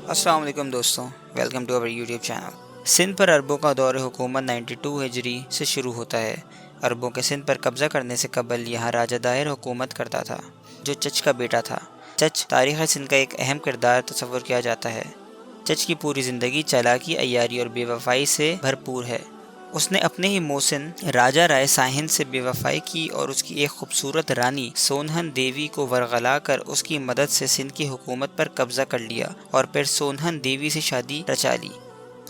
السلام علیکم دوستوں، welcome to our YouTube channel. Sindh پر عربوں کا دور حکومت 92 ہجری سے شروع ہوتا ہے۔ عربوں کے سندھ پر قبضہ کرنے سے قبل یہاں راجہ داہر حکومت کرتا تھا، جو چچ کا بیٹا تھا۔ چچ تاریخ سندھ کا ایک اہم کردار تصور کیا جاتا ہے۔ چچ کی پوری زندگی چالاکی، عیاری اور بے وفائی سے بھرپور ہے۔ اس نے اپنے ہی موسن راجہ رائے ساہند سے بے وفائی کی اور اس کی ایک خوبصورت رانی سونہن دیوی کو ورغلا کر اس کی مدد سے سندھ کی حکومت پر قبضہ کر لیا اور پھر سونہن دیوی سے شادی رچا لی۔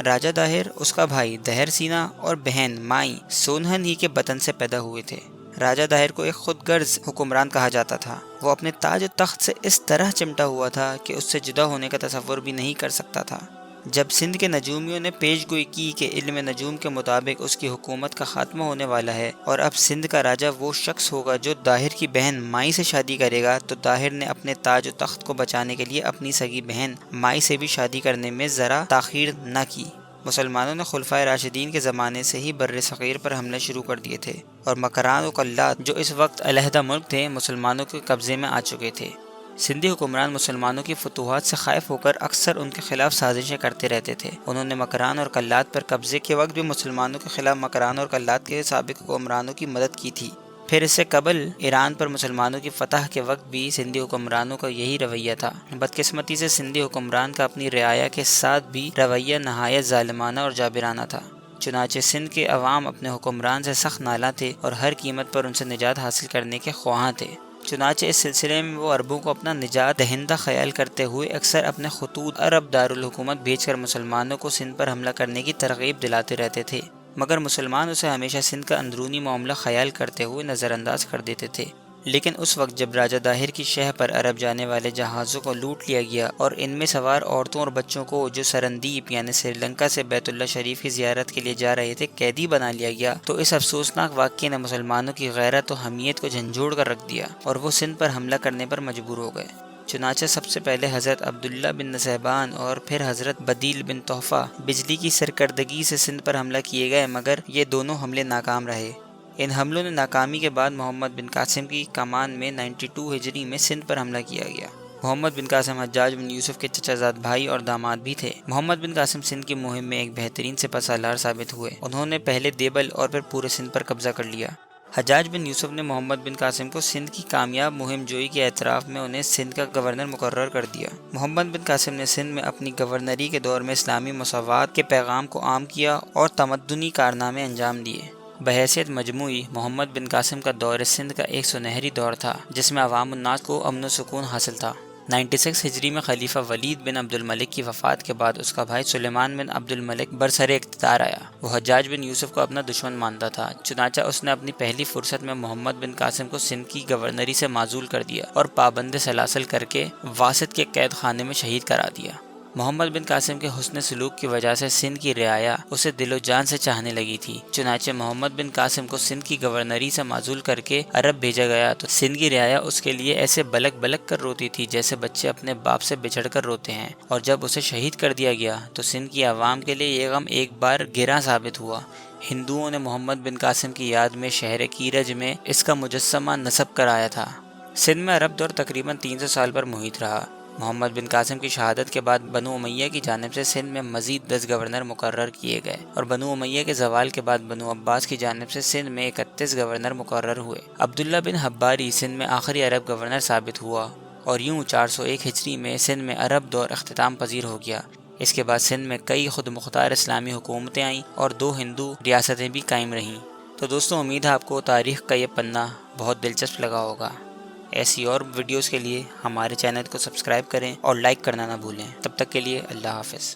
راجہ داہر، اس کا بھائی دہر سینا اور بہن مائی سونہن ہی کے بطن سے پیدا ہوئے تھے۔ راجہ داہر کو ایک خود غرض حکمران کہا جاتا تھا۔ وہ اپنے تاج و تخت سے اس طرح چمٹا ہوا تھا کہ اس سے جدا ہونے کا تصور بھی نہیں کر سکتا تھا۔ جب سندھ کے نجومیوں نے پیش گوئی کی کہ علم نجوم کے مطابق اس کی حکومت کا خاتمہ ہونے والا ہے اور اب سندھ کا راجہ وہ شخص ہوگا جو داہر کی بہن مائی سے شادی کرے گا، تو داہر نے اپنے تاج و تخت کو بچانے کے لیے اپنی سگی بہن مائی سے بھی شادی کرنے میں ذرا تاخیر نہ کی۔ مسلمانوں نے خلفائے راشدین کے زمانے سے ہی بر صغیر پر حملے شروع کر دیے تھے اور مکران و قلات، جو اس وقت علیحدہ ملک تھے، مسلمانوں کے قبضے میں آ چکے تھے۔ سندھی حکمران مسلمانوں کی فتوحات سے خائف ہو کر اکثر ان کے خلاف سازشیں کرتے رہتے تھے۔ انہوں نے مکران اور قلات پر قبضے کے وقت بھی مسلمانوں کے خلاف مکران اور قلات کے سابق حکمرانوں کی مدد کی تھی۔ پھر اس سے قبل ایران پر مسلمانوں کی فتح کے وقت بھی سندھی حکمرانوں کا یہی رویہ تھا۔ بدقسمتی سے سندھی حکمران کا اپنی رعایا کے ساتھ بھی رویہ نہایت ظالمانہ اور جابرانہ تھا۔ چنانچہ سندھ کے عوام اپنے حکمران سے سخت نالاں تھے اور ہر قیمت پر ان سے نجات حاصل کرنے کے خواہاں تھے۔ چنانچہ اس سلسلے میں وہ عربوں کو اپنا نجات دہندہ خیال کرتے ہوئے اکثر اپنے خطوط عرب دارالحکومت بھیج کر مسلمانوں کو سندھ پر حملہ کرنے کی ترغیب دلاتے رہتے تھے، مگر مسلمان اسے ہمیشہ سندھ کا اندرونی معاملہ خیال کرتے ہوئے نظر انداز کر دیتے تھے۔ لیکن اس وقت جب راجہ داہر کی شہ پر عرب جانے والے جہازوں کو لوٹ لیا گیا اور ان میں سوار عورتوں اور بچوں کو، جو سرندیپ یعنی سری لنکا سے بیت اللہ شریف کی زیارت کے لیے جا رہے تھے، قیدی بنا لیا گیا، تو اس افسوسناک واقعے نے مسلمانوں کی غیرت و حمیت کو جھنجھوڑ کر رکھ دیا اور وہ سندھ پر حملہ کرنے پر مجبور ہو گئے۔ چنانچہ سب سے پہلے حضرت عبداللہ بن نصیبان اور پھر حضرت بدیل بن تحفہ بجلی کی سرکردگی سے سندھ پر حملہ کیے گئے، مگر یہ دونوں حملے ناکام رہے۔ ان حملوں نے ناکامی کے بعد محمد بن قاسم کی کمان میں 92 ہجری میں سندھ پر حملہ کیا گیا۔ محمد بن قاسم حجاج بن یوسف کے چچا زاد بھائی اور داماد بھی تھے۔ محمد بن قاسم سندھ کی مہم میں ایک بہترین سپہ سالار ثابت ہوئے۔ انہوں نے پہلے دیبل اور پھر پورے سندھ پر قبضہ کر لیا۔ حجاج بن یوسف نے محمد بن قاسم کو سندھ کی کامیاب مہم جوئی کے اعتراف میں انہیں سندھ کا گورنر مقرر کر دیا۔ محمد بن قاسم نے سندھ میں اپنی گورنری کے دور میں اسلامی مساوات کے پیغام کو عام کیا اور تمدنی کارنامے انجام دیے۔ بحیثیت مجموعی، محمد بن قاسم کا دور سندھ کا ایک سنہری دور تھا جس میں عوام الناس کو امن و سکون حاصل تھا۔ 96 ہجری میں خلیفہ ولید بن عبد الملک کی وفات کے بعد اس کا بھائی سلیمان بن عبد الملک برسر اقتدار آیا۔ وہ حجاج بن یوسف کو اپنا دشمن مانتا تھا، چنانچہ اس نے اپنی پہلی فرصت میں محمد بن قاسم کو سندھ کی گورنری سے معزول کر دیا اور پابند سلاسل کر کے واسط کے قید خانے میں شہید کرا دیا۔ محمد بن قاسم کے حسن سلوک کی وجہ سے سندھ کی رعایا اسے دل و جان سے چاہنے لگی تھی۔ چنانچہ محمد بن قاسم کو سندھ کی گورنری سے معزول کر کے عرب بھیجا گیا تو سندھ کی رعایا اس کے لیے ایسے بلک بلک کر روتی تھی جیسے بچے اپنے باپ سے بچھڑ کر روتے ہیں، اور جب اسے شہید کر دیا گیا تو سندھ کی عوام کے لیے یہ غم ایک بار گراں ثابت ہوا۔ ہندوؤں نے محمد بن قاسم کی یاد میں شہر کیرج میں اس کا مجسمہ نصب کرایا تھا۔ سندھ میں عرب دور تقریباً 300 سال پر محیط رہا۔ محمد بن قاسم کی شہادت کے بعد بنو امیہ کی جانب سے سندھ میں مزید 10 گورنر مقرر کیے گئے اور بنو امیہ کے زوال کے بعد بنو عباس کی جانب سے سندھ میں 31 گورنر مقرر ہوئے۔ عبداللہ بن حباری سندھ میں آخری عرب گورنر ثابت ہوا اور یوں 401 ہجری میں سندھ میں عرب دور اختتام پذیر ہو گیا۔ اس کے بعد سندھ میں کئی خود مختار اسلامی حکومتیں آئیں اور 2 ہندو ریاستیں بھی قائم رہیں۔ تو دوستوں، امید ہے آپ کو تاریخ کا یہ پنہ بہت دلچسپ لگا ہوگا۔ ایسی اور ویڈیوز کے لیے ہمارے چینل کو سبسکرائب کریں اور لائک کرنا نہ بھولیں۔ تب تک کے لیے اللہ حافظ۔